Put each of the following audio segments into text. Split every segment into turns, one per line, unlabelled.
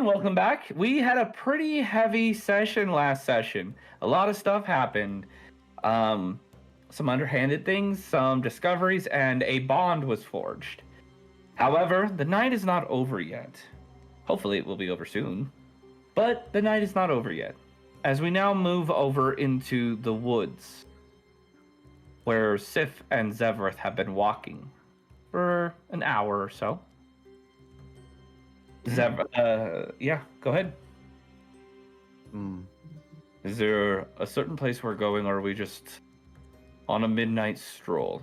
everyone, welcome back. We had a pretty heavy session last session. A lot of stuff happened. Um, some underhanded things, some discoveries, and a bond was forged. However, the night is not over yet. Hopefully, it will be over soon. But the night is not over yet. As we now move over into the woods, where Sif and Zevrath have been walking for an hour or so. Yeah, go ahead.
Hmm.
Is there a certain place we're going, or are we just on a midnight stroll?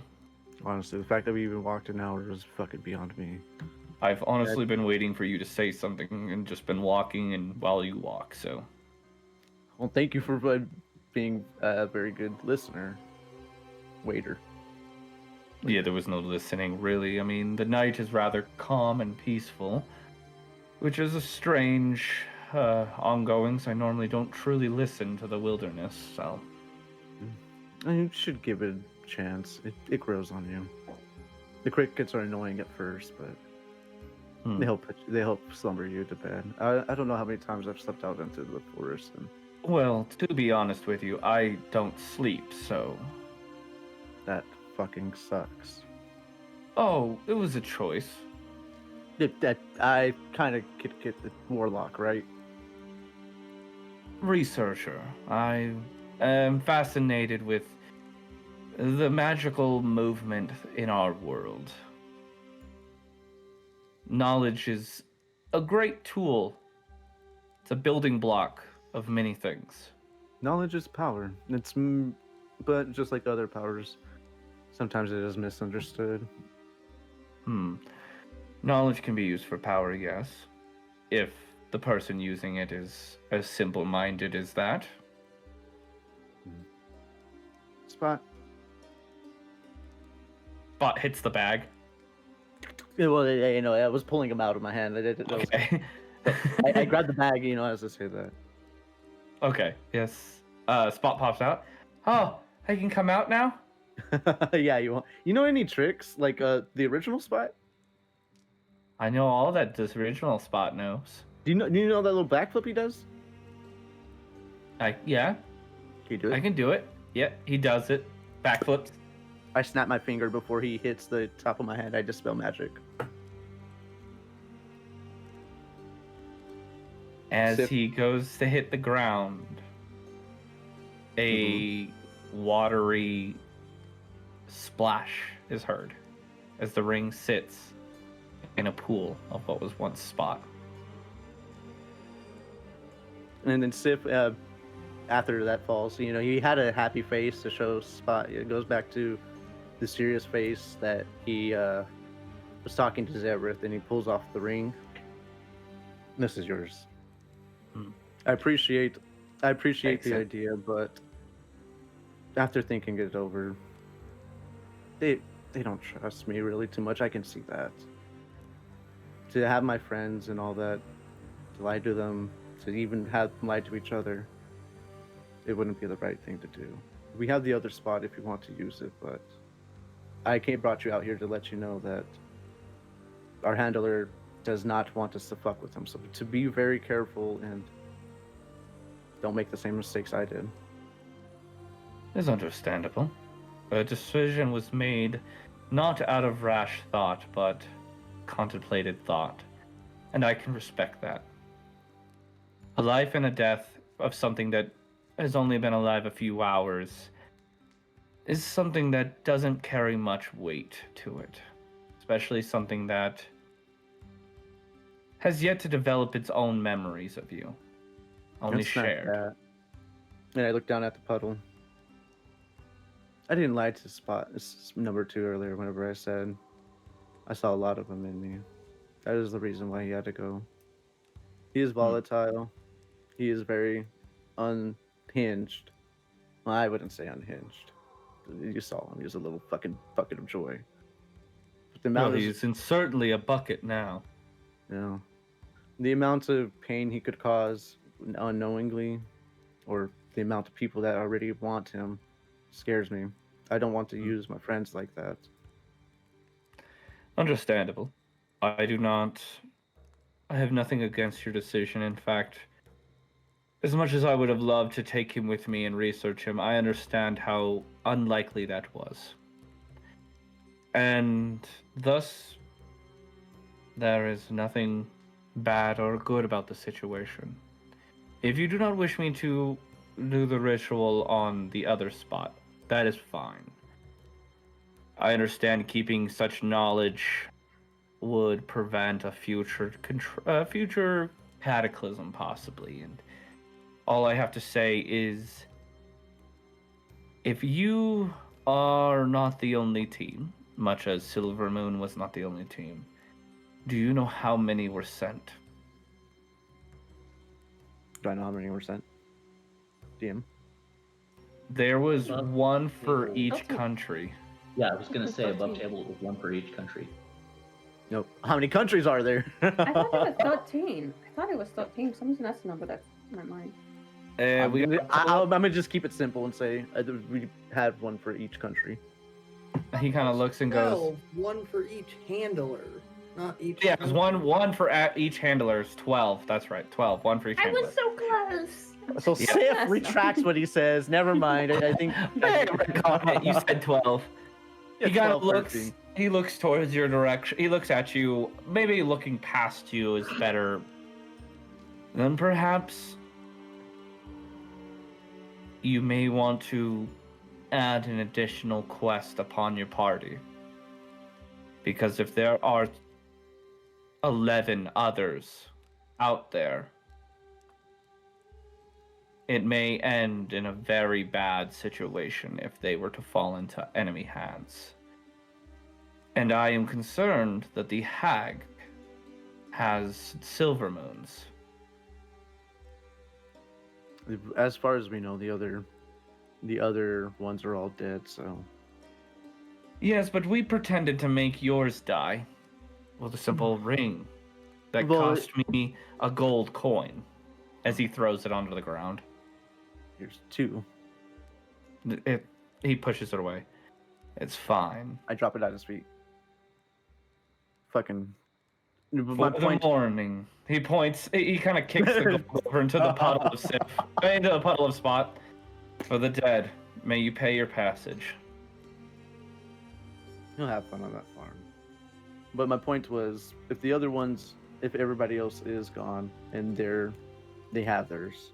Honestly, the fact that we even walked an hour is fucking beyond me.
I've honestly been waiting for you to say something and just been walking and while you walk, so.
Well, thank you for being a very good listener, waiter.
Yeah, there was no listening, really. I mean, the night is rather calm and peaceful, which is a strange ongoings. I normally don't truly listen to the wilderness, so.
And you should give it a chance. It grows on you. The crickets are annoying at first, but they help slumber you to bed. I don't know how many times I've slept out into the forest and
Well, to be honest with you, I don't sleep, so.
that fucking sucks.
Oh, it was a choice.
That I kind of could get the warlock, right?
Researcher. I am fascinated with the magical movement in our world. Knowledge is a great tool. It's a building block of many things.
Knowledge is power. But just like other powers, sometimes it is misunderstood.
Knowledge can be used for power, yes. If the person using it is as simple-minded as that.
Spot.
Spot hits the bag.
Yeah, well, I was pulling him out of my hand.
Okay.
I grabbed the bag, as I say that.
Okay, yes. Spot pops out. Oh, I can come out now?
Yeah, you want? You know any tricks like the original Spot?
I know all that this original Spot knows.
Do you know that little backflip he does?
Yeah.
Can you do it?
I can do it. Yeah, he does it. Backflips.
I snap my finger before he hits the top of my hand. I dispel magic.
As
Sip.
he goes to hit the ground, a watery splash is heard as the ring sits in a pool of what was once Spot.
And then Sif, after that falls, he had a happy face to show Spot. It goes back to the serious face that he was talking to Zevrath, and he pulls off the ring. This is yours. I appreciate the idea, but after thinking it over, they don't trust me really too much. I can see that. To have my friends and all that, to lie to them, to even have them lie to each other, it wouldn't be the right thing to do. We have the other Spot if you want to use it, but I brought you out here to let you know that our handler does not want us to fuck with him. So to be very careful and don't make the same mistakes I did.
It's understandable. A decision was made not out of rash thought, but contemplated thought. And I can respect that. A life and a death of something that has only been alive a few hours is something that doesn't carry much weight to it. Especially something that has yet to develop its own memories of you. Only shared.
And I looked down at the puddle. I didn't lie to Spot. It's number 2 earlier whenever I said I saw a lot of him in me. That is the reason why he had to go. He is volatile. He is very unhinged. Well, I wouldn't say unhinged. You saw him. He was a little fucking bucket of joy.
But he's certainly a bucket now.
Yeah. The amount of pain he could cause unknowingly, or the amount of people that already want him, scares me. I don't want to use my friends like that.
Understandable. I do not I have nothing against your decision. In fact, as much as I would have loved to take him with me and research him, I understand how unlikely that was. And thus, there is nothing bad or good about the situation. If you do not wish me to do the ritual on the other spot, that is fine. I understand keeping such knowledge would prevent a future cataclysm, possibly. And all I have to say is, if you are not the only team, much as Silver Moon was not the only team, do you know how many were sent?
Do I know how many were sent? DM.
There was one for
table.
each
Okay.
country.
Yeah, I was gonna say above
13.
table with one for each country.
Nope. How many countries are there?
I thought it was 13. I thought it was 13. For some reason, that's the number that's in my mind.
I'm
We
gonna just keep it simple and say we had one for each country.
he kind of looks and goes,
12, one for each handler, not each.
yeah, because one for each handler is 12. That's right, 12. One for each
I
handler.
was so close.
So
Yeah.
Sif retracts what he says. Never mind. I think.
Hey, Rick, you said 12.
Yeah,
He kind of
12,
looks.
13.
He looks towards your direction. He looks at you. Maybe looking past you is better. Then perhaps you may want to add an additional quest upon your party. Because if there are 11 others out there, it may end in a very bad situation if they were to fall into enemy hands. And I am concerned that the hag has silver moons.
As far as we know, the other ones are all dead. So
Yes, but we pretended to make yours die with a simple ring that
Well,
cost me a gold coin as he throws it onto the ground.
here's 2.
He pushes it away. It's fine.
I drop it at his feet. Fucking.
For
My
the
point.
morning. He points. He kind of kicks the gold over into the puddle of sip, into the puddle of spot. For the dead, may you pay your passage.
You'll have fun on that farm. But my point was, if the other ones, if everybody else is gone and they have theirs,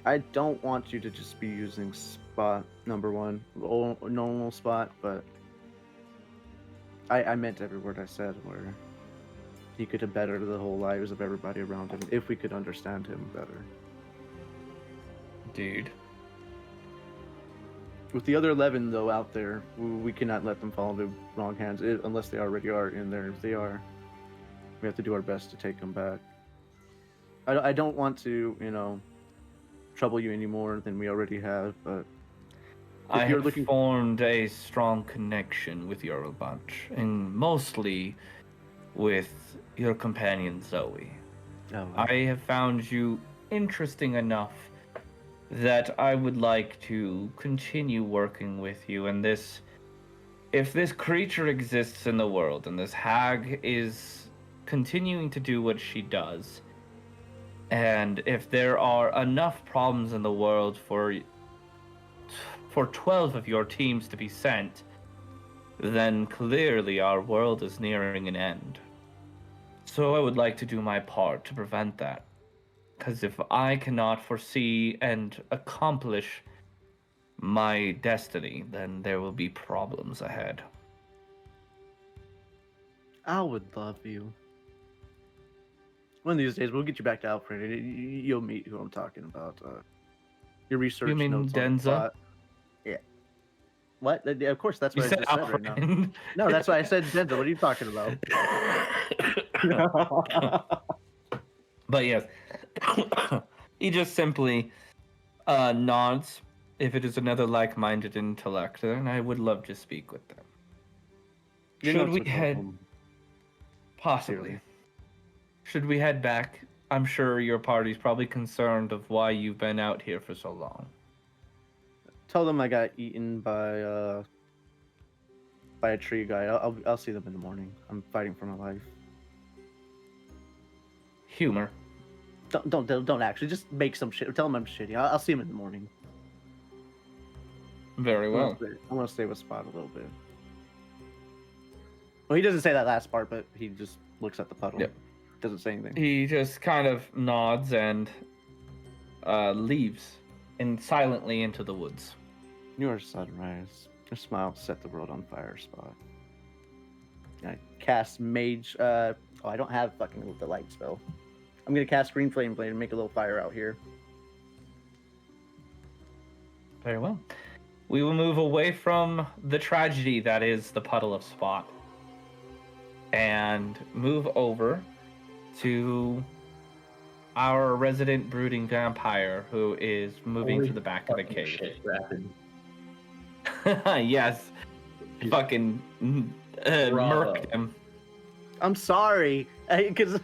I don't want you to just be using spot number 1, normal spot, but I meant every word I said, where he could have bettered the whole lives of everybody around him if we could understand him better.
Dude.
With the other 11, though, out there, we cannot let them fall into wrong hands, unless they already are in there. If they are, we have to do our best to take them back. I don't want to, trouble you any more than we already have, but
I
you're
have
looking-
formed a strong connection with your bunch, and mostly with your companion Zoe. I have found you interesting enough that I would like to continue working with you. And if this creature exists in the world, and this hag is continuing to do what she does, and if there are enough problems in the world for 12 of your teams to be sent, then clearly our world is nearing an end. So I would like to do my part to prevent that. Because if I cannot foresee and accomplish my destiny, then there will be problems ahead.
I would love you. One of these days, we'll get you back to Alfred, and you'll meet who I'm talking about. Your research
You mean
notes on the
Denza?
plot. Yeah. What? Yeah, of course, that's
You
what I
said
just said right now.
Alfred.
No, that's why I said Denza. What are you talking about?
But yes, he just simply nods. If it is another like-minded intellect, then I would love to speak with them.
Your
Should
notes
we
would help
head?
him.
Possibly.
Clearly.
Should we head back? I'm sure your party's probably concerned of why you've been out here for so long.
Tell them I got eaten by a tree guy. I'll see them in the morning. I'm fighting for my life.
humor.
Don't actually. Just make some shit. Tell him I'm shitty. I'll see him in the morning.
Very well.
I want to stay with Spot a little bit. Well, he doesn't say that last part, but he just looks at the puddle.
Yep.
Doesn't say anything.
He just kind of nods and leaves silently into the woods.
Your sunrise. Your smile set the world on fire, Spot. I cast Mage. I don't have fucking the light spell. I'm gonna cast Green Flame Blade and make a little fire out here.
Very well. We will move away from the tragedy that is the puddle of Spot and move over to our resident brooding vampire who is moving
Holy
to the back of the
fucking
cave.
Shit, rapid.
Yes. Fucking
Bravo.
murked him.
I'm sorry, because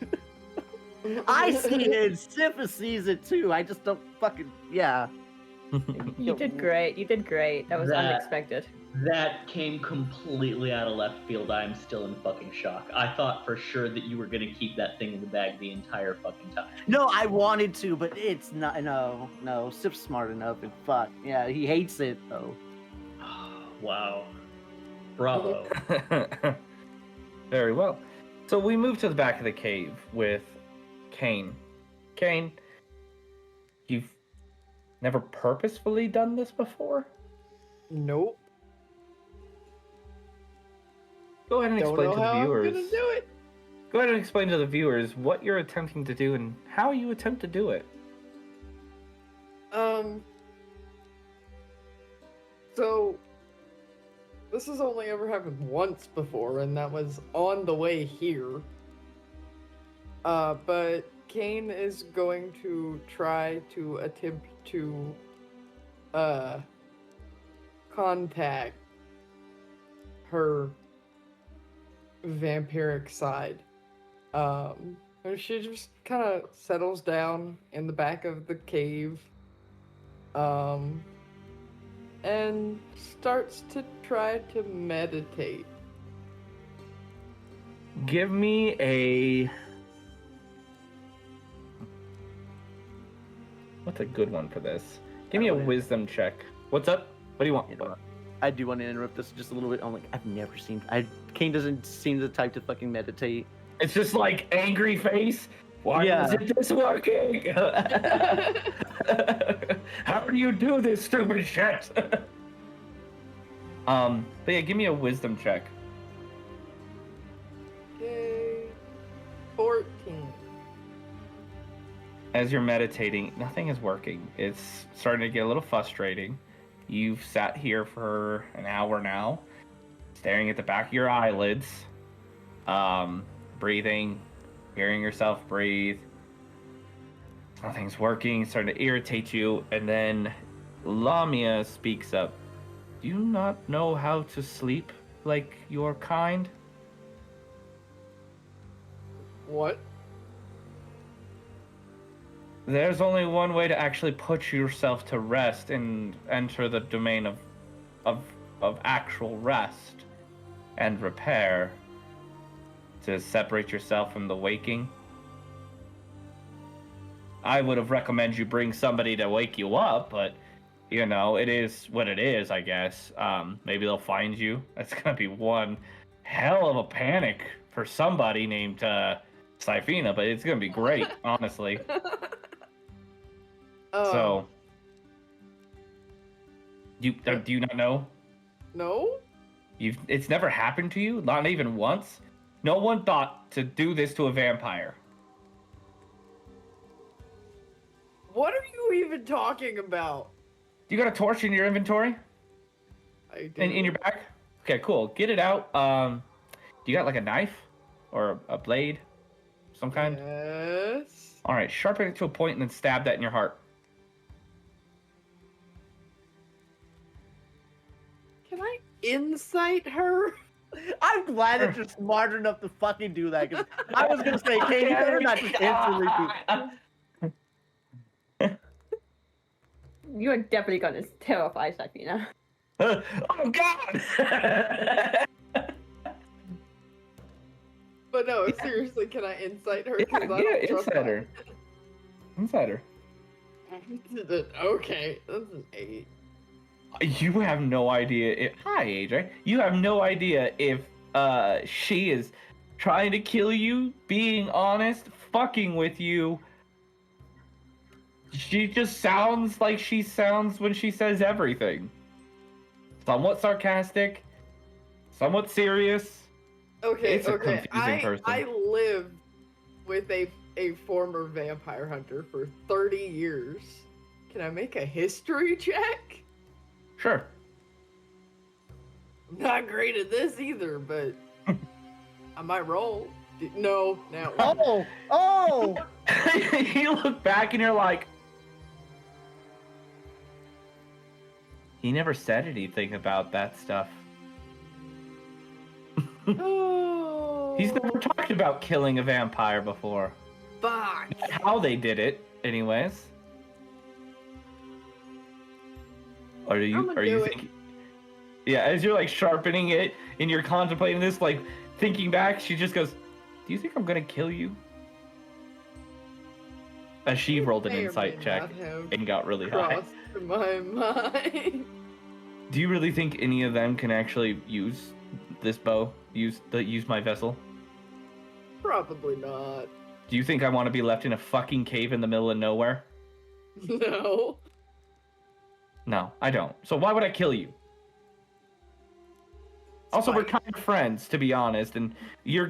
I see it and Sif sees it too. I just don't fucking
You did great. You did great. That was unexpected.
That came completely out of left field. I'm still in fucking shock. I thought for sure that you were gonna keep that thing in the bag the entire fucking time.
No, I wanted to, but it's not. No. Sif's smart enough, and fuck, yeah, he hates it though.
Wow. Bravo.
Very well. So we move to the back of the cave with Kain. Kain, you've never purposefully done this before?
Nope.
Go ahead and
Don't
explain
know
to the
how I'm
viewers.
gonna do it.
Go ahead and explain to the viewers what you're attempting to do and how you attempt to do it.
So this has only ever happened once before, and that was on the way here. But Kain is going to try to attempt to contact her vampiric side. And she just kind of settles down in the back of the cave, and starts to try to meditate.
Give me a... What's a good one for this? Give me a wisdom check. What's up? What do you want?
I do want to interrupt this just a little bit. I'm like, I've never seen. Kain doesn't seem the type to fucking meditate.
It's just like angry face. Why
Yeah.
isn't this working? How do you do this stupid shit? But yeah, give me a wisdom check.
Okay. 14.
As you're meditating, nothing is working. It's starting to get a little frustrating. You've sat here for an hour now, staring at the back of your eyelids, breathing, hearing yourself breathe. Nothing's working, it's starting to irritate you, and then Lamia speaks up. Do you not know how to sleep like your kind?
What?
There's only one way to actually put yourself to rest and enter the domain of actual rest and repair, to separate yourself from the waking. I would have recommended you bring somebody to wake you up, but you know, it is what it is, I guess. Maybe they'll find you. That's gonna be one hell of a panic for somebody named Sifina, but it's gonna be great, honestly. So, do you not know?
No?
It's never happened to you, not even once. No one thought to do this to a vampire.
What are you even talking about?
You got a torch in your inventory?
I do.
In your back? Okay, cool. Get it out. You got like a knife or a blade, some kind?
Yes.
All right, sharpen it to a point and then stab that in your heart.
Can I insight her?
I'm glad that you're smart enough to fucking do that. Because I was gonna say, Kain, you better not just instantly do.
You are definitely gonna terrify Safina.
Oh God!
But no, No,
Yeah.
seriously, can I insight her?
Yeah,
'Cause I don't trust
insider. Insider.
Okay, that's an 8.
You have no idea if, hi AJ. You have no idea if she is trying to kill you, being honest, fucking with you. She just sounds like she sounds when she says everything. Somewhat sarcastic, somewhat serious.
Okay,
It's a
okay.
confusing person.
I lived with a former vampire hunter for 30 years. Can I make a history check?
Sure.
I'm not great at this either, but I might roll. No, now.
Oh!
You look back and you're like, he never said anything about that stuff.
Oh,
He's never talked about killing a vampire before.
fuck.
How they did it, anyways. Are you
I'ma do it.
thinking? Yeah, as you're like sharpening it and you're contemplating this, like thinking back, she just goes, "Do you think I'm gonna kill you?" As she rolled an
May or
insight
may
check
not have
and got really high.
crossed my mind.
Do you really think any of them can actually use this bow? Use my vessel?
Probably not.
Do you think I want to be left in a fucking cave in the middle of nowhere?
No.
No, I don't. So why would I kill you? Also, we're
Spite.
kind of friends, to be honest, and you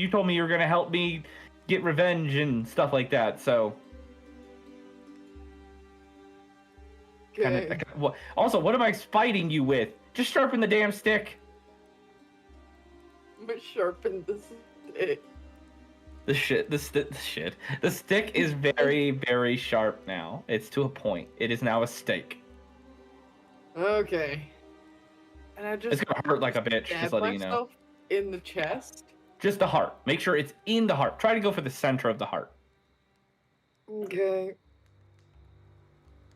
told me you're gonna help me get revenge and stuff like that. So,
Okay.
also, what am I fighting you with? Just sharpen the damn stick.
But sharpen the stick.
The stick is very, very sharp now. It's to a point. It is now a stake.
Okay. And I just
It's gonna hurt like a bitch,
stab
just letting you know.
myself in the chest.
Just the heart. Make sure it's in the heart. Try to go for the center of the heart.
Okay.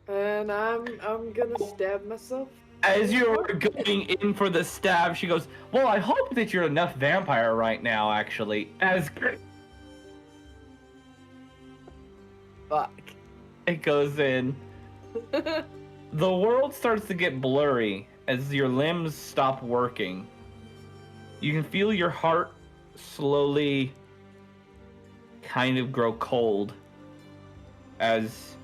And I'm gonna stab myself.
As you're going in for the stab, she goes, "Well, I hope that you're enough vampire right now, actually." As
Fuck.
it goes in, the world starts to get blurry as your limbs stop working. You can feel your heart slowly kind of grow cold as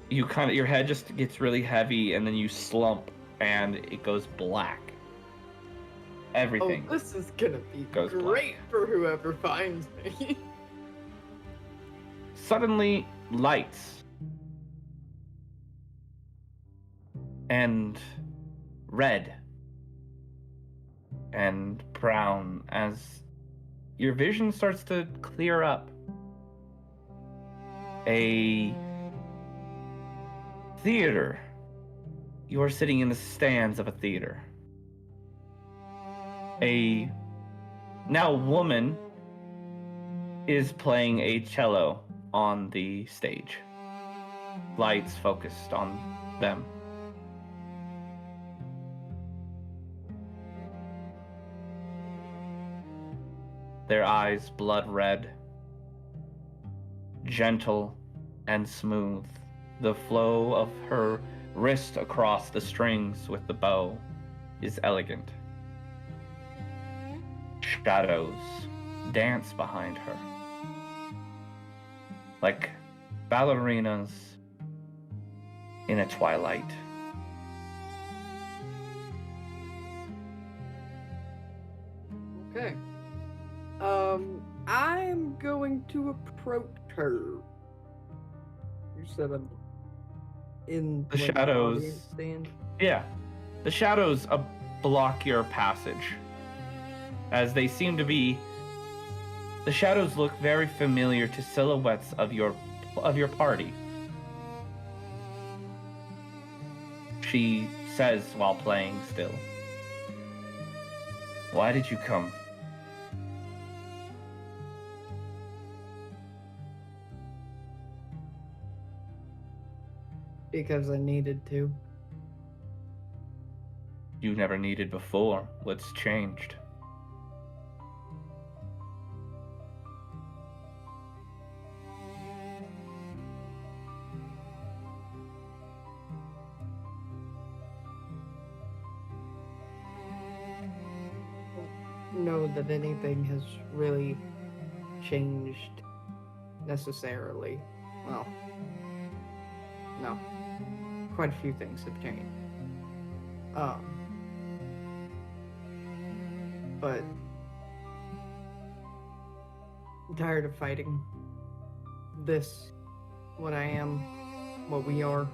your head just gets really heavy, and then you slump and it goes black. Everything.
Oh, this is gonna be
goes
great for whoever finds me.
Suddenly, lights and red and brown as your vision starts to clear up. A theater. You are sitting in the stands of a theater. A now woman is playing a cello on the stage. Lights focused on them. Their eyes blood red, gentle and smooth. The flow of her wrist across the strings with the bow is elegant. Shadows dance behind her, like ballerinas in a twilight.
Okay. I'm going to approach her. You said I'm in
The
like,
shadows.
audience stand.
Yeah, the shadows block your passage, as they seem to be. The shadows look very familiar to silhouettes of your party. She says while playing still, "Why did you come?"
Because I needed to.
You never needed before. What's changed?
know that anything has really changed necessarily. Well, no. Quite a few things have changed. But I'm tired of fighting this, what I am, what we are.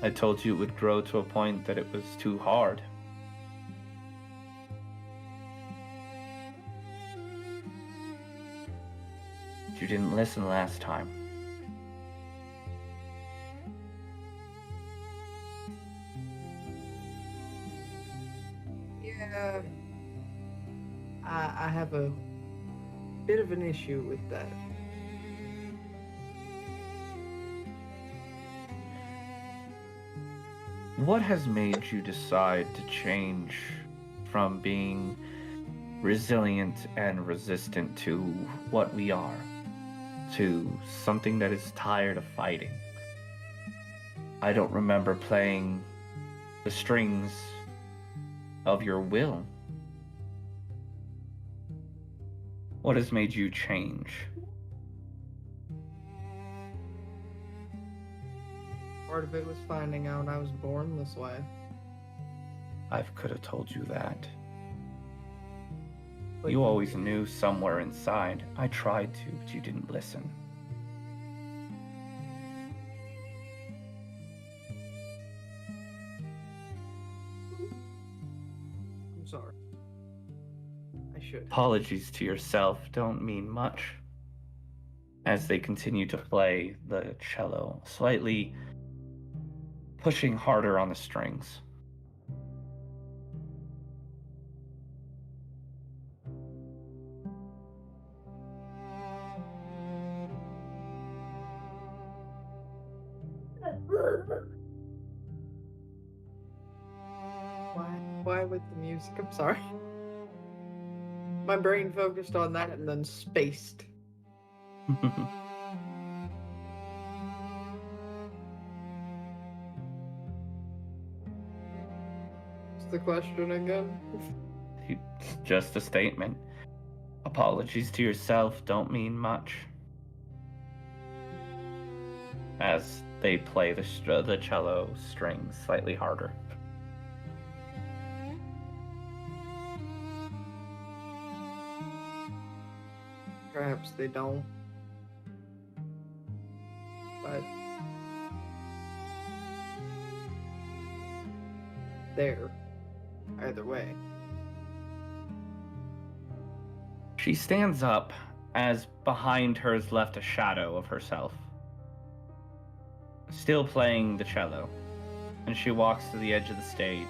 I told you it would grow to a point that it was too hard. You didn't listen last time.
Yeah. I have a bit of an issue with that.
What has made you decide to change from being resilient and resistant to what we are, to something that is tired of fighting? I don't remember playing the strings of your will. What has made you change?
Part of it was finding out I was born this way.
I could have told you that.
But
You always knew somewhere inside. I tried to, but you didn't listen.
I'm sorry. I should.
Apologies to yourself don't mean much. As they continue to play the cello, slightly pushing harder on the strings.
Why with the music? I'm sorry. My brain focused on that and then spaced. What's the question again?
It's just a statement. Apologies to yourself don't mean much. As they play the cello strings slightly harder.
Perhaps they don't. But there, either way.
She stands up as behind her is left a shadow of herself, still playing the cello, and she walks to the edge of the stage,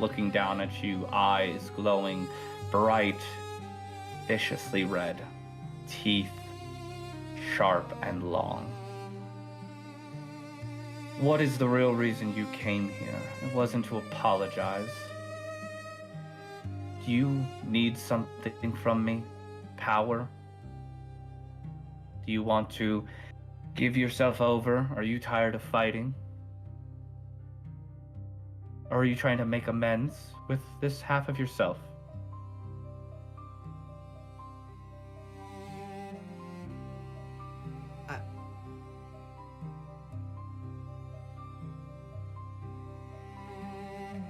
looking down at you, eyes glowing bright, viciously red, teeth sharp and long. What is the real reason you came here? It wasn't to apologize. Do you need something from me? Power? Do you want to give yourself over? Are you tired of fighting? Or are you trying to make amends with this half of yourself?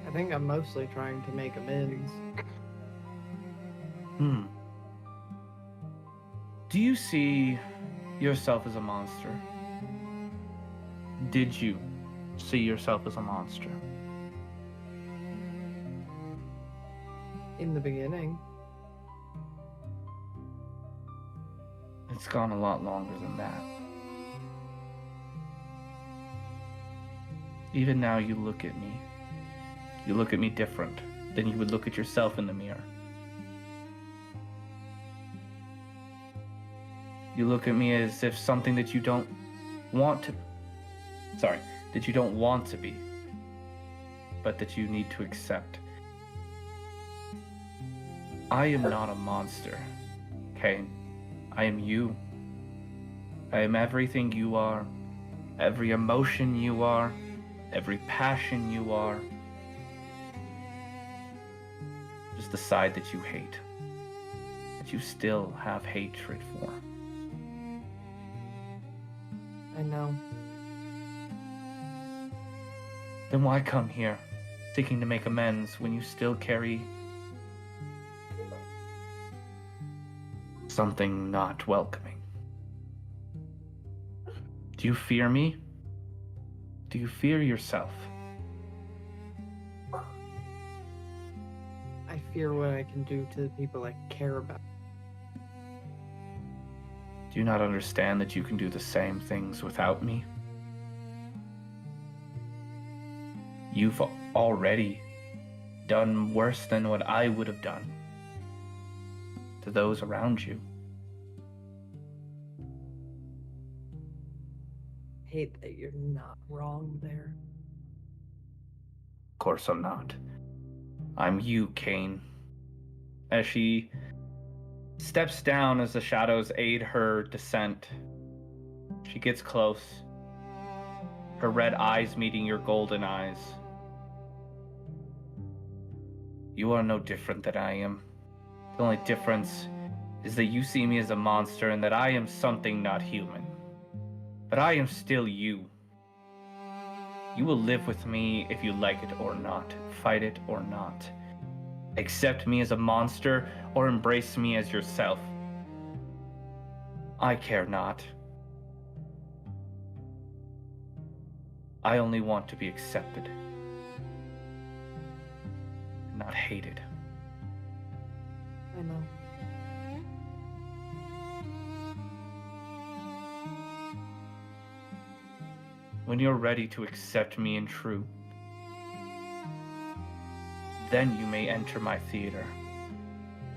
I think I'm mostly trying to make amends.
Do you see yourself as a monster? Did you see yourself as a monster?
In the beginning.
It's gone a lot longer than that. Even now you look at me. You look at me different than you would look at yourself in the mirror. You look at me as if something that you don't want to... Sorry, that you don't want to be, but that you need to accept. I am not a monster, Kain. I am you. I am everything you are, every emotion you are, every passion you are. Just the side that you hate, that you still have hatred for.
I know.
Then why come here, seeking to make amends when you still carry something not welcoming? Do you fear me? Do you fear yourself?
I fear what I can do to the people I care about.
Do you not understand that you can do the same things without me? You've already done worse than what I would have done to those around you.
Hate that you're not wrong there.
Of course I'm not. I'm you, Kain. As she steps down as the shadows aid her descent, she gets close, her red eyes meeting your golden eyes. You are no different than I am. The only difference is that you see me as a monster and that I am something not human. But I am still you. You will live with me if you like it or not, fight it or not. Accept me as a monster or embrace me as yourself. I care not. I only want to be accepted, not hated.
I know.
When you're ready to accept me in truth, then you may enter my theater.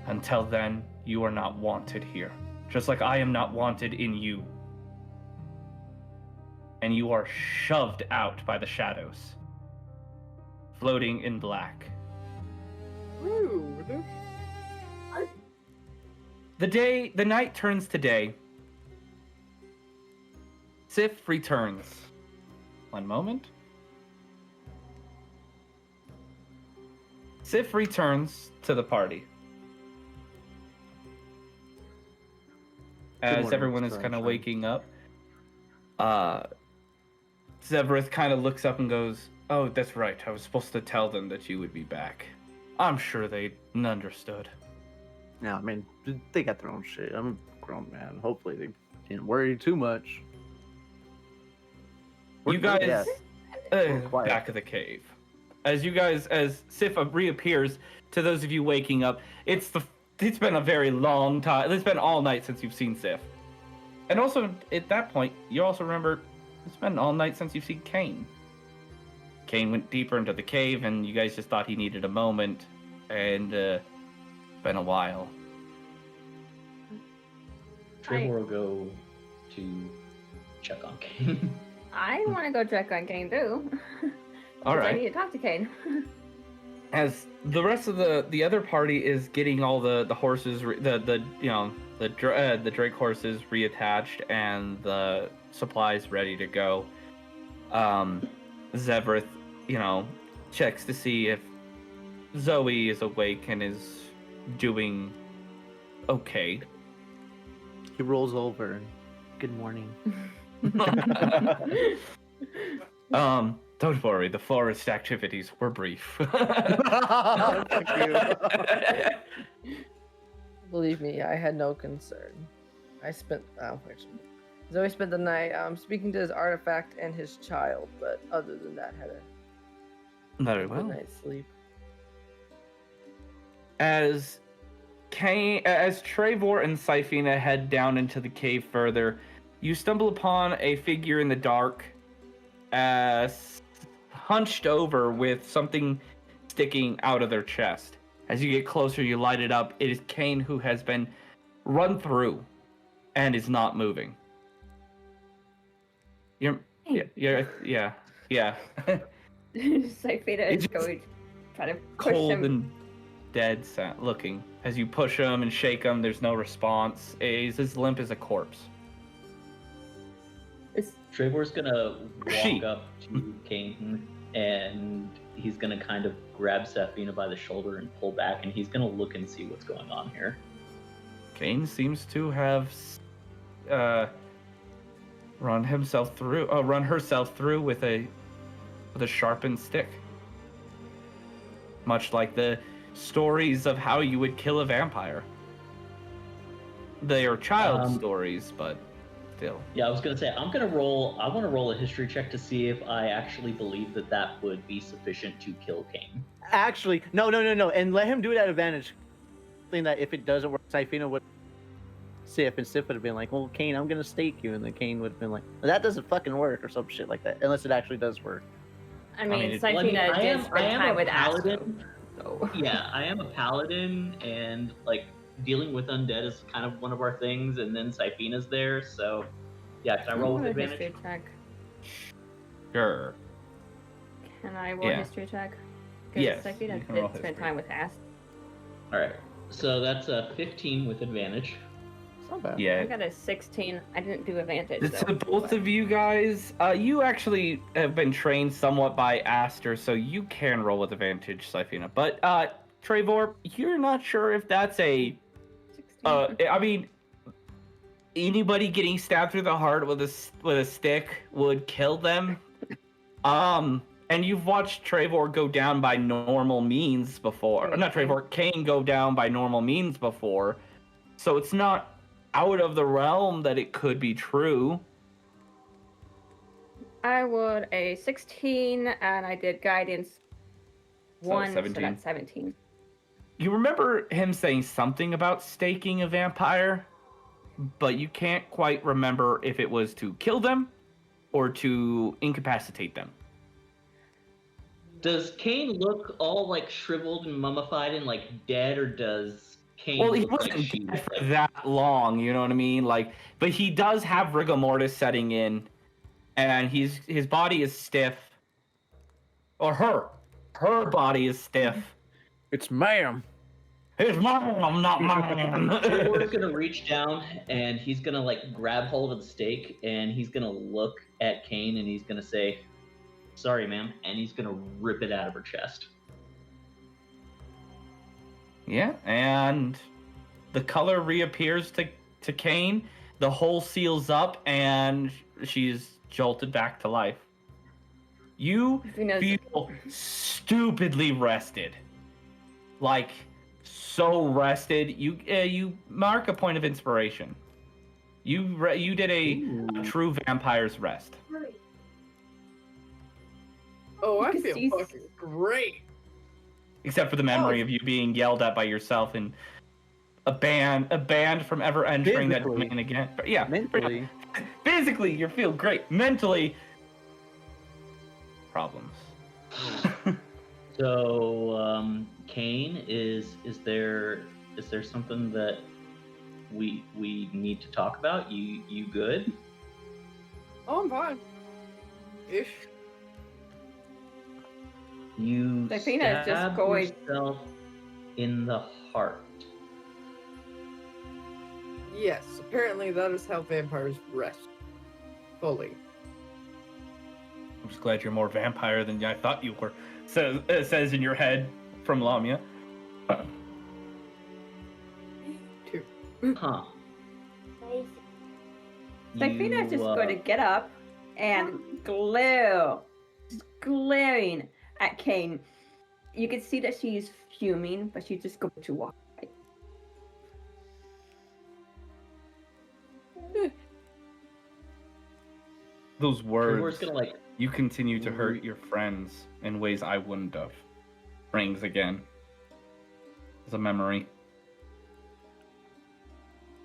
Until then, you are not wanted here, just like I am not wanted in you. And you are shoved out by the shadows, floating in black.
Rude.
The night turns to day. Sif returns. One moment. Sif returns to the party. As
morning,
everyone is
Mr.
kind of
Sunshine.
waking up, Zevrith kind of looks up and goes, "Oh, that's right. I was supposed to tell them that you would be back. I'm sure they understood."
No, I mean, they got their own shit. I'm a grown man. Hopefully they didn't worry too much.
You guys,
Yeah. We're quiet.
back of the cave. As Sif reappears, to those of you waking up, it's been a very long time. It's been all night since you've seen Sif. And also, at that point, you also remember it's been all night since you've seen Kain. Kain went deeper into the cave, and you guys just thought he needed a moment, and it's been a while.
Trevor will go to check on Kain.
I want to go check on Kain too.
All
'Cause I
right.
need to talk to Kain.
As the rest of the other party is getting all the horses, the Drake horses reattached and the supplies ready to go, Zevrith, checks to see if Zoe is awake and is doing okay.
He rolls over. And, good morning.
Don't worry, the forest activities were brief.
Fuck you.
Believe me, I had no concern. Zoe spent the night speaking to his artifact and his child, but other than that, had a
Very
good
well.
night's sleep.
As Trevor and Syphina head down into the cave further, you stumble upon a figure in the dark, hunched over with something sticking out of their chest. As you get closer, you light it up. It is Kain, who has been run through and is not moving. Yeah.
Syphina is
It's
going, try to push
Cold
him.
and dead looking. As you push him and shake him, there's no response. He's as limp as a corpse.
Trevor's gonna
She.
walk up to Kain and he's gonna kind of grab Safina by the shoulder and pull back, and he's gonna look and see what's going on here.
Kain seems to have run herself through with a sharpened stick. Much like the stories of how you would kill a vampire. They are child stories, but still.
Yeah, I was gonna say I want to roll a history check to see if I actually believe that would be sufficient to kill Kain.
Actually, no, and let him do it at advantage. Thing that if it doesn't work, Safina would Sif, and Sif would have been like, "Well, Kain, I'm gonna stake you," and then Kain would have been like, "That doesn't fucking work," or some shit like that. Unless it actually does work.
I mean,
Well, I mean,
Safina
I
did
am
spend time
a
with
paladin.
Astro. So.
Yeah, I am a paladin, and like dealing with undead is kind of one of our things. And then Safina's there, so yeah. Can I roll with
a
advantage?
history check.
Sure.
Can I roll a
Yeah.
history check?
Yes,
Safina
you can roll
did spend
history.
time with Astro.
All right, so that's a 15 with advantage.
It's not bad.
I
Yeah.
got a 16. I didn't do advantage.
To
though,
both
but-
of you guys, you actually have been trained somewhat by Aster, so you can roll with advantage, Safina. But Trevor, you're not sure if that's a
16.
I mean, anybody getting stabbed through the heart with a stick would kill them. And you've watched Trevor go down by normal means before. Or not Trevor, Kain go down by normal means before. So it's not out of the realm that it could be true.
I would a 16, and I did guidance
So
1, so
17.
that's 17.
You remember him saying something about staking a vampire, but you can't quite remember if it was to kill them or to incapacitate them.
Does Kain look all like shriveled and mummified and like dead, or does Kain
Well, he
look like
wasn't
she
dead
was
for
like,
that long, you know what I mean? Like, but he does have rigor mortis setting in, and his body is stiff, or her body is stiff.
It's ma'am.
His mom, not mine.
Trevor's gonna reach down and he's gonna like grab hold of the stake and he's gonna look at Kain and he's gonna say, "Sorry, ma'am," and he's gonna rip it out of her chest.
Yeah, and the color reappears to Kain. The hole seals up, and she's jolted back to life. You feel stupidly rested, like so rested. You mark a point of inspiration. You did a true vampire's rest.
Oh, I
You can
feel
see-
fucking great.
Except for the memory of you being yelled at by yourself and a band from ever entering that
Physically.
domain again. But yeah,
Mentally.
physically you feel great. Mentally, problems.
So, Kain, is there something that we need to talk about? You good?
Oh, I'm fine. Ish.
You
Safina is just
stabbed
going-
yourself in the heart.
Yes, apparently that is how vampires rest. Fully.
I'm just glad you're more vampire than I thought you were. So it says in your head from Lamia.
Too.
Huh.
Safina is just
You,
going to get up and glare, just glaring at Kain. You can see that she's fuming, but she's just going to walk away.
Those
Trevor's
words,
gonna like
you continue to hurt your friends in ways I wouldn't have. Rings again. As a memory.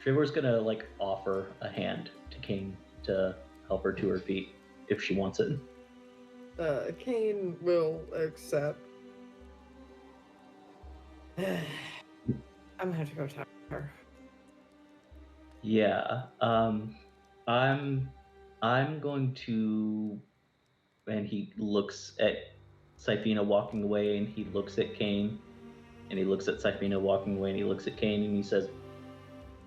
Trevor's gonna like offer a hand to Kain to help her to her feet if she wants it.
Kain will accept. I'm gonna have to go talk to her.
Yeah. I'm going to, and he looks at Safina walking away and he looks at Kain and he looks at Safina walking away and he looks at Kain and he says,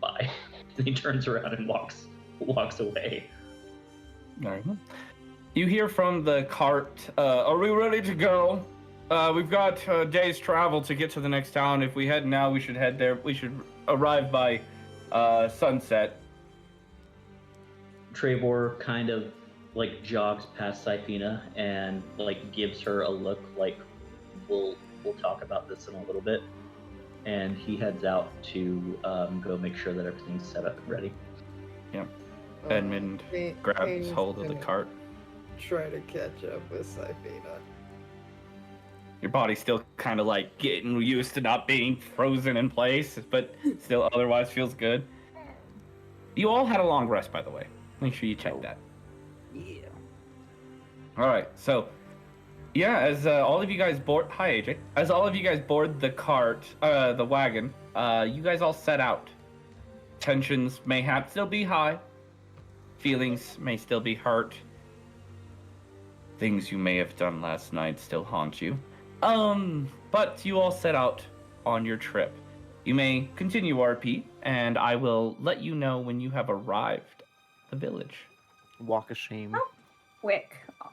"Bye." And he turns around and walks away.
All right. You hear from the cart, are we ready to go? We've got a day's travel to get to the next town. If we head now, we should head there. We should arrive by sunset.
Trevor kind of like jogs past Sifina and like gives her a look like we'll talk about this in a little bit. And he heads out to go make sure that everything's set up and ready.
Yeah. Edmund grabs
Kane's
hold of the
gonna
cart.
Try to catch up with Sifina.
Your body's still kind of like getting used to not being frozen in place, but still otherwise feels good. You all had a long rest, by the way. Make sure you check that.
Yeah.
All right, so yeah, as all of you guys board, hi AJ. As all of you guys board the cart, the wagon, you guys all set out. Tensions may still be high. Feelings may still be hurt. Things you may have done last night still haunt you. But you all set out on your trip. You may continue RP, and I will let you know when you have arrived at the village.
Walk of shame.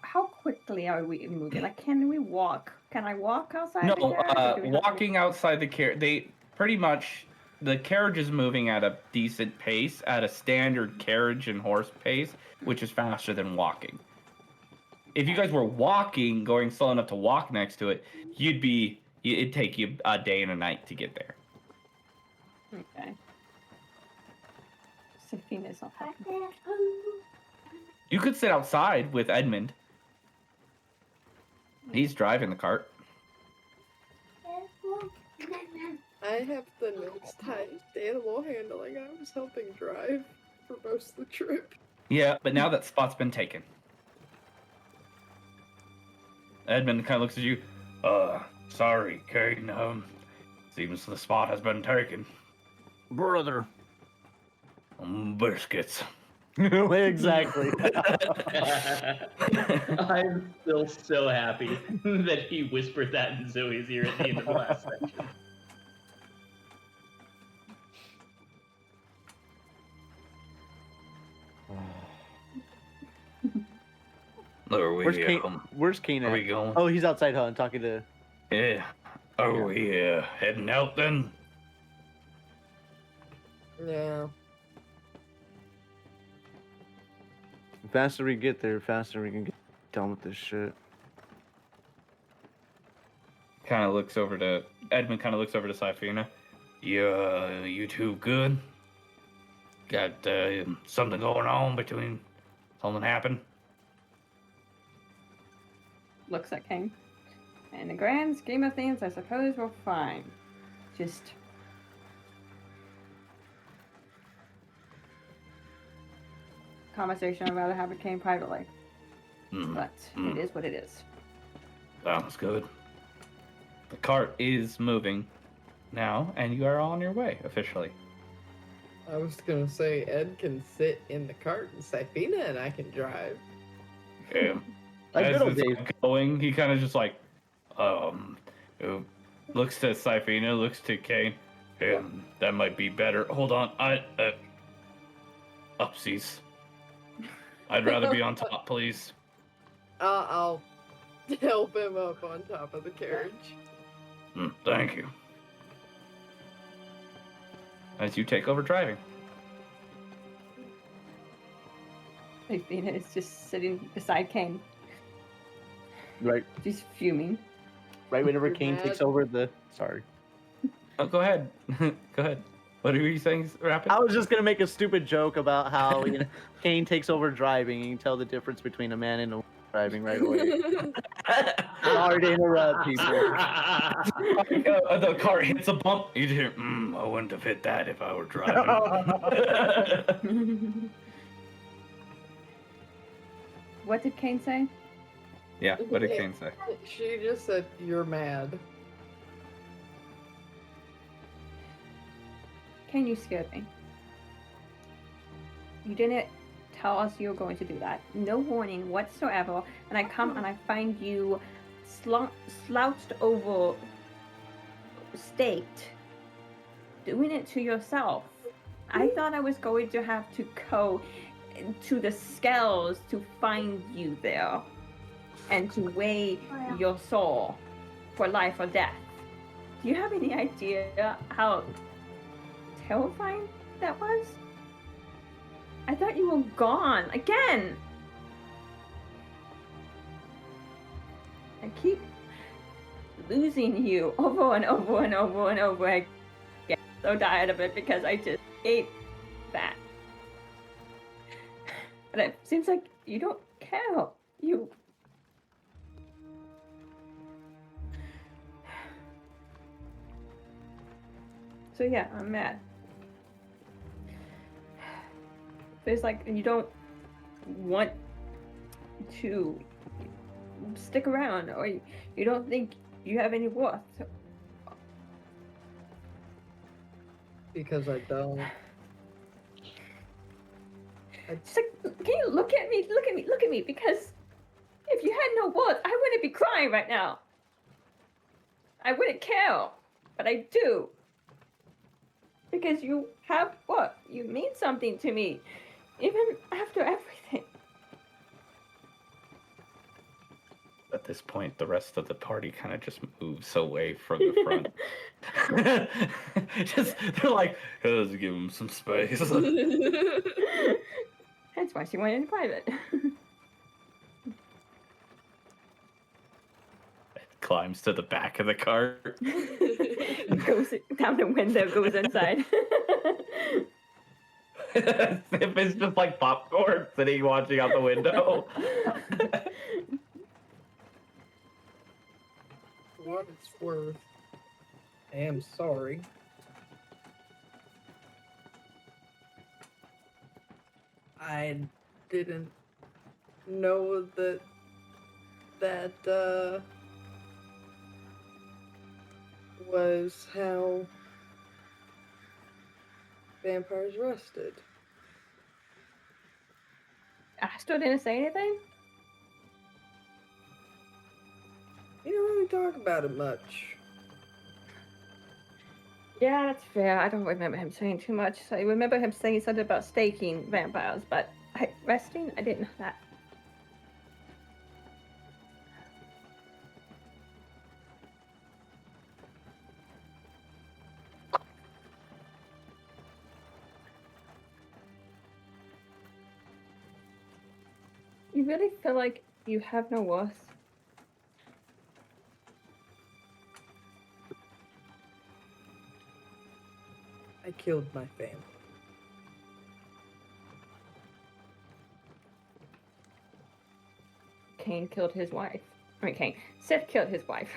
How quickly are we moving? Like, can we walk? Can I walk outside?
No,
the carriage, or do we have to-
walking outside the carriage, they pretty much, the carriage is moving at a decent pace, at a standard carriage and horse pace, which is faster than walking. If you guys were walking, going slow enough to walk next to it, it'd take you a day and a night to get there.
Okay. Safina's not happy.
You could sit outside with Edmund. He's driving the cart.
I have the nose tied animal handling. I was helping drive for most of the trip.
Yeah, but now that spot's been taken. Edmund kind of looks at you. Sorry, Kain. Seems the spot has been taken.
Brother.
Biscuits.
Exactly.
I'm still so happy that he whispered that in Zoe's ear at the end of the last section.
Are we,
Where's Kain
are
at?
we going?
Oh, he's outside, huh? Talking to...
Yeah. Are we heading out then?
Yeah.
The faster we get there, the faster we can get done with this shit.
Edmund kind of looks over to Sifina. You two good? Got something going on between something happened?
Looks at Kain. In the grand scheme of things, I suppose we're fine. Just conversation I'd rather have with Kain privately. But it is what it is.
Sounds good. The cart is moving now, and you are on your way officially.
I was gonna say Ed can sit in the cart and Sifina and I can drive.
Yeah.
Like
As
good old
it's
days.
going, he kind of just like, looks to Sifina, looks to Kain. That might be better. Hold on, upsies. I'd rather be on top, please.
I'll help him up on top of the carriage.
Thank you. As you take over driving.
Safina is just sitting beside Kain.
Right.
She's fuming.
Right whenever
You're
Kain
mad.
takes over the... Sorry.
Oh, go ahead. Go ahead. What were you saying, Rapid?
I was just gonna make a stupid joke about how Kain takes over driving, and you can tell the difference between a man and a woman driving right away. Sorry to interrupt, people.
The car hits a bump. You hear, I wouldn't have hit that if I were driving.
What did Kain say?
Yeah, what did Kain say?
She just said, "You're mad."
Kain, you scared me. You didn't tell us you were going to do that. No warning whatsoever. And I come and I find you slouched over, staked, doing it to yourself. I thought I was going to have to go to the scales to find you there and to weigh your soul for life or death. Do you have any idea how terrifying that was? I thought you were gone again. I keep losing you over and over and over and over again. I'm so tired of it because I just hate that. But it seems like you don't care. You. So yeah, I'm mad. Feels like you don't want to stick around, or you don't think you have any worth.
Because I don't.
It's like, can you look at me? Look at me! Look at me! Because if you had no worth, I wouldn't be crying right now. I wouldn't care, but I do. Because you have worth. You mean something to me, even after everything.
At this point, the rest of the party kind of just moves away from the front. They're like, let's give him some space.
That's why she went in private.
Climbs to the back of the cart.
Goes down the window, goes inside.
If it's just like popcorn sitting watching out the window.
For what it's worth, I am sorry. I didn't know that was how vampires rested.
Astro didn't say anything?
You don't really talk about it much.
Yeah, that's fair. I don't remember him saying too much. I remember him saying something about staking vampires, but resting? I didn't know that. You really feel like you have no worth?
I killed my family.
Kain killed his wife. I mean, Seth killed his wife.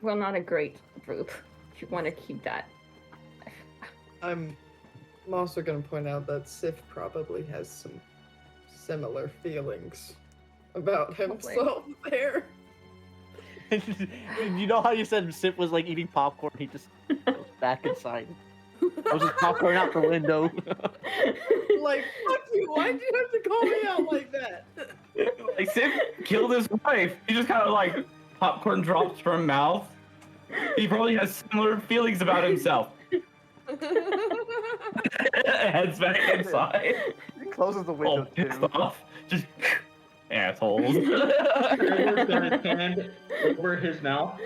Well, not a great group. If you want to keep that.
I'm also going to point out that Sif probably has some similar feelings about himself there.
You know how you said Sip was like eating popcorn? He just goes back inside. I was just popcorn out the window.
Like, fuck you, why'd you have to call me out like that?
Like, Sid killed his wife. He just kind of like, popcorn drops from mouth. He probably has similar feelings about himself. Heads back inside.
He closes the window
All pissed
too.
off. Just assholes.
Trevor's got his hand over his mouth,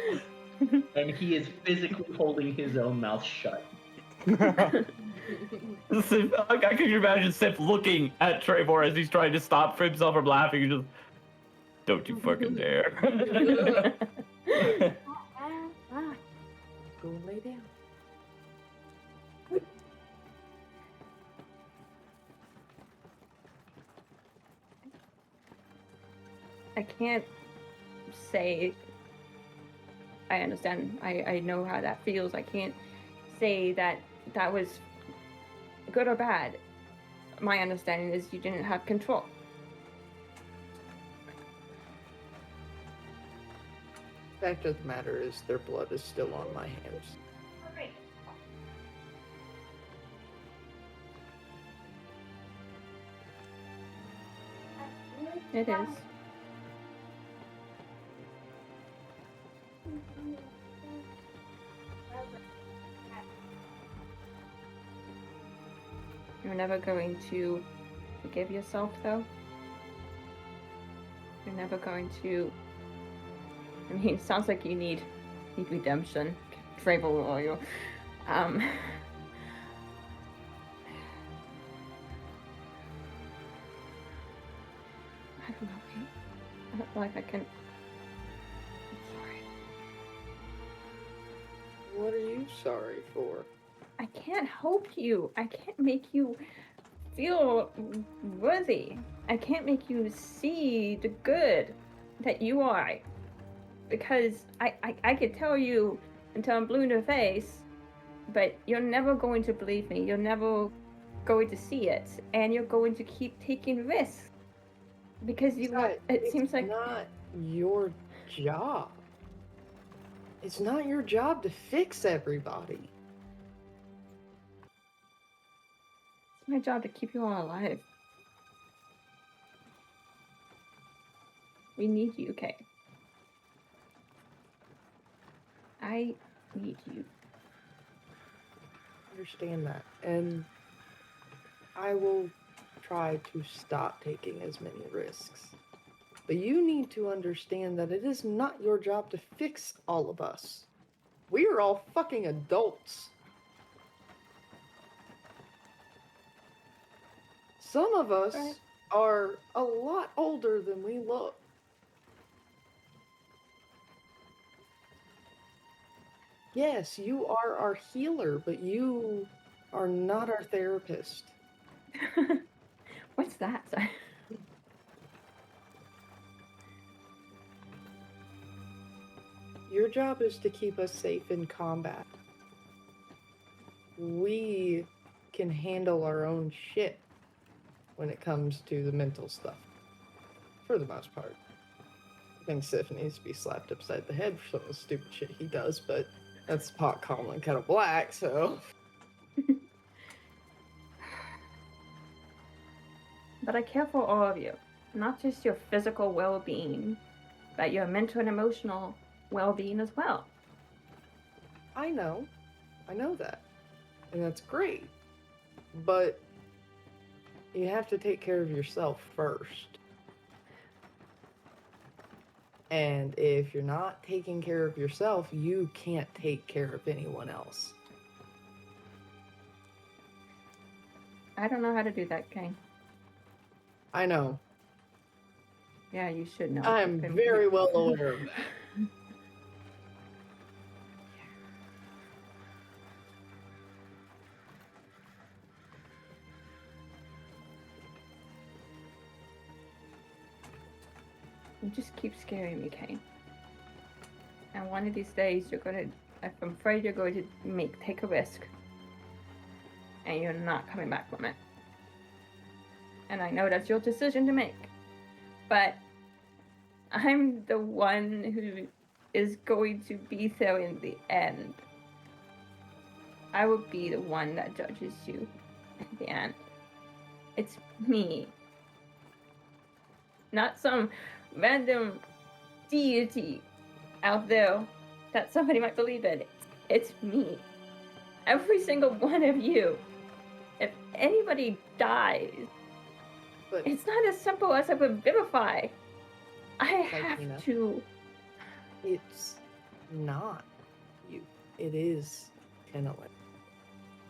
and he is physically holding his own mouth shut.
Sif, like, I can imagine Sif looking at Trevor as he's trying to stop himself from laughing. Just, don't you fucking dare.
Go and lay down.
I can't say I understand. I know how that feels. I can't say that that was good or bad. My understanding is you didn't have control.
Fact of the matter is, their blood is still on my hands.
It is. You're never going to forgive yourself, though? You're never going to... I mean, it sounds like you need redemption. Travel oil. I don't know. I don't feel like I can... I'm sorry.
What are you sorry for?
I can't help you. I can't make you feel worthy. I can't make you see the good that you are. Because I could tell you until I'm blue in the face, but you're never going to believe me. You're never going to see it. And you're going to keep taking risks. Because it seems like...
It's not your job. It's not your job to fix everybody.
It's my job to keep you all alive. We need you, Kain. I need you.
Understand that. And I will try to stop taking as many risks. But you need to understand that it is not your job to fix all of us. We are all fucking adults. Some of us
Right.
are a lot older than we look. Yes, you are our healer, but you are not our therapist.
What's that?
Your job is to keep us safe in combat. We can handle our own shit when it comes to the mental stuff. For the most part. I think Sif needs to be slapped upside the head for some of the stupid shit he does, but that's pot calling and kettle black, so...
But I care for all of you. Not just your physical well-being, but your mental and emotional well-being as well.
I know that. And that's great. But you have to take care of yourself first. And if you're not taking care of yourself, you can't take care of anyone else.
I don't know how to do that, Kain.
I know.
Yeah, you should know.
I'm very well aware of that.
You just keep scaring me, Kain. And one of these days, I'm afraid you're going to take a risk. And you're not coming back from it. And I know that's your decision to make. But I'm the one who is going to be there in the end. I will be the one that judges you at the end. It's me. Not some random deity out there that somebody might believe in. It's me. Every single one of you. If anybody dies,
But
it's not as simple as a vivify. I have
Tina,
to.
it's not you. It is Tenelin.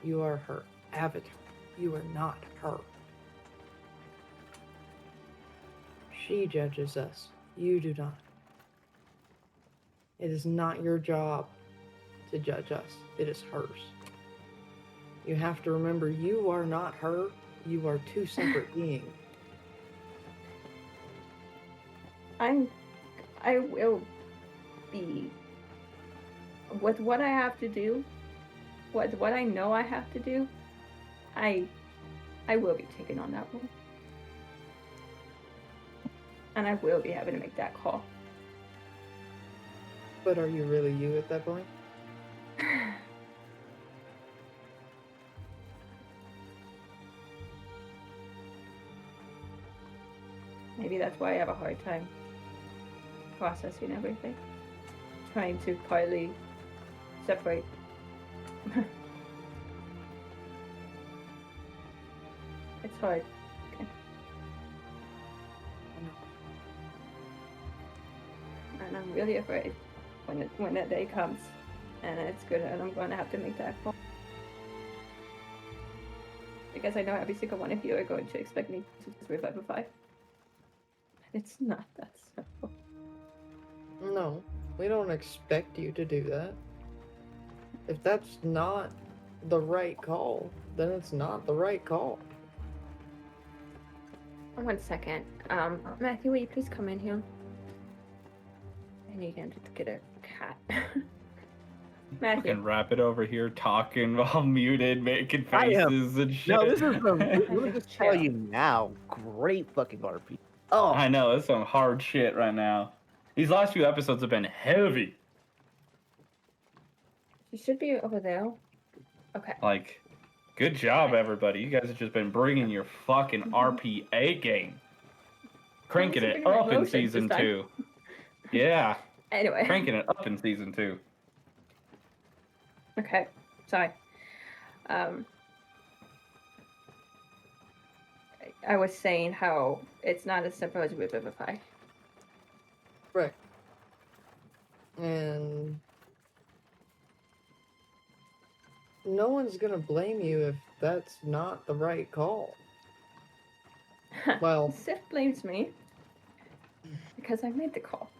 You are her avatar. You are not her. She judges us. You do not. It is not your job to judge us. It is hers. You have to remember, you are not her. You are two separate beings.
I will be. With what I have to do, what I know I have to do, I will be taking on that role. And I will be having to make that call.
But are you really you at that point?
Maybe that's why I have a hard time processing everything. Trying to quietly separate. hard. Okay. And I'm really afraid when that day comes, and it's good, and I'm going to have to make that call. Because I know every single one of you are going to expect me to just revivify. And it's not that simple.
No, we don't expect you to do that. If that's not the right call, then it's not the right call.
1 second. Matthew, will you please come in here? I need him to get a cat. Matthew.
Fucking Rapid over here talking while muted, making
I am.
faces and shit.
No, this is let me just tell
Chill.
you now. Great fucking RP. Oh,
I know, it's some hard shit right now. These last few episodes have been heavy.
You should be over there. Okay.
Like, good job, everybody. You guys have just been bringing your fucking RPA game. Cranking it
bringing my
up in
emotions
season
this time.
2. Yeah,
Anyway.
cranking it up in season 2.
Okay. Sorry. I was saying how it's not as simple as revivify.
Right. And no one's gonna blame you if that's not the right call. Well,
Sif blames me because I made the call.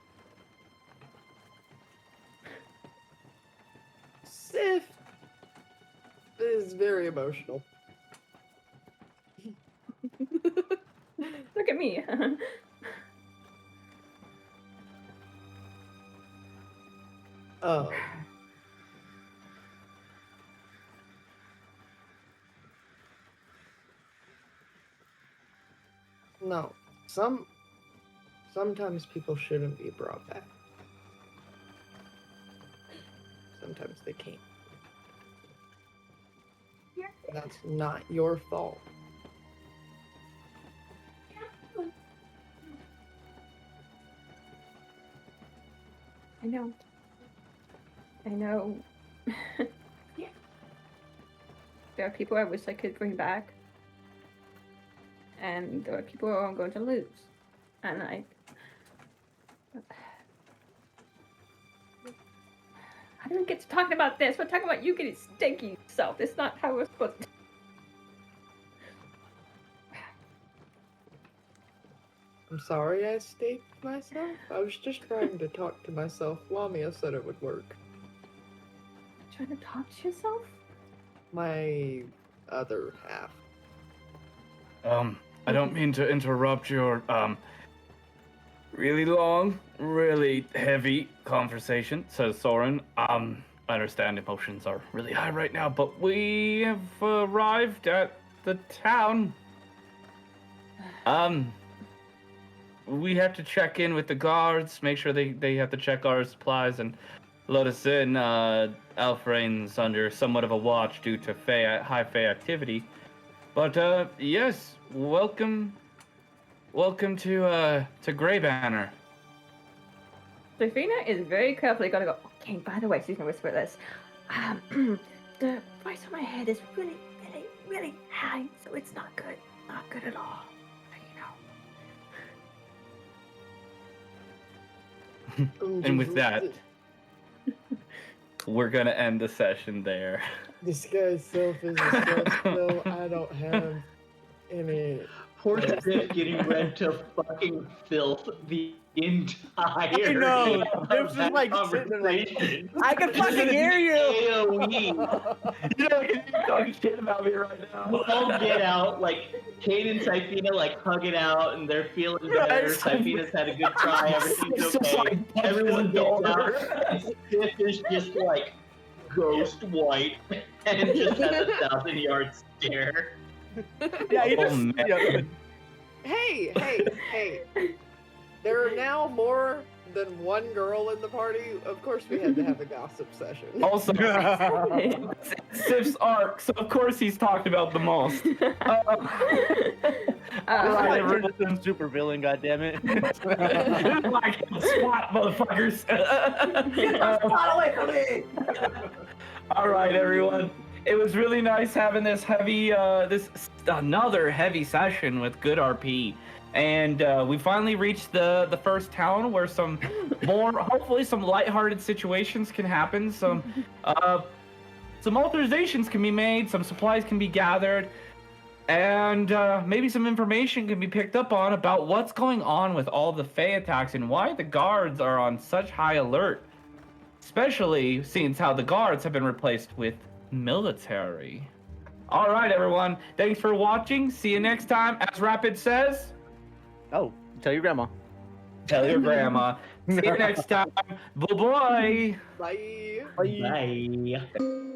Sif is very emotional.
Look at me.
No. Sometimes people shouldn't be brought back. Sometimes they can't. That's not your fault.
I know. I know. Yeah. There are people I wish I could bring back. And there are people who I'm going to lose. And I don't even get to talking about this. We're talking about you getting stinky yourself. It's not how we're supposed to.
I'm sorry I staked myself. I was just trying to talk to myself. Lamia said it would work.
Trying to talk to yourself?
My other half.
I don't mean to interrupt your, really long, really heavy conversation, says Soren. I understand emotions are really high right now, but we have arrived at the town. We have to check in with the guards, make sure they have to check our supplies and let us in. Alfrain's under somewhat of a watch due to high Fae activity. But, yes, welcome to Grey Banner.
Sophina is very carefully gonna go, okay, by the way, she's gonna whisper this. The voice on my head is really, really, really high, so it's not good. Not good at all. You know.
And with that, we're gonna end the session there.
Disguise self is a self spell. I don't have any.
Poor Sif getting read to fucking filth the entire
I know.
of
This is
that
like sitting there like,
conversation.
I can fucking hear you.
AOE.
You know, you're talking shit about me right now.
We'll all get out, like, Kain and Saifina, like, hug it out, and they're feeling better.
Right.
Saifina's had a good cry, everything's
It's just
okay.
like punches
Everyone
his
gets out,
daughter.
and Sif is just, like, ghost white, and just has a 1,000-yard stare.
Yeah, you
Oh,
just.
man.
Yeah,
Hey. There are now more than one girl in the party. Of course, we had to have a gossip session.
Also, Sif's arc, so of course he's talked about the most.
I
Right,
turned into some super villain, goddammit.
like SWAT, motherfuckers.
Get the spot away from me!
All right, everyone. It was really nice having this heavy, another heavy session with good RP. And we finally reached the first town where some more, hopefully some lighthearted situations can happen. Some authorizations can be made, some supplies can be gathered, and maybe some information can be picked up on about what's going on with all the Fey attacks and why the guards are on such high alert. Especially since how the guards have been replaced with military. All right, everyone. Thanks for watching. See you next time. As Rapid says,
Oh, tell your grandma.
tell your grandma. See you next time. Bye-bye.
Bye.
Bye.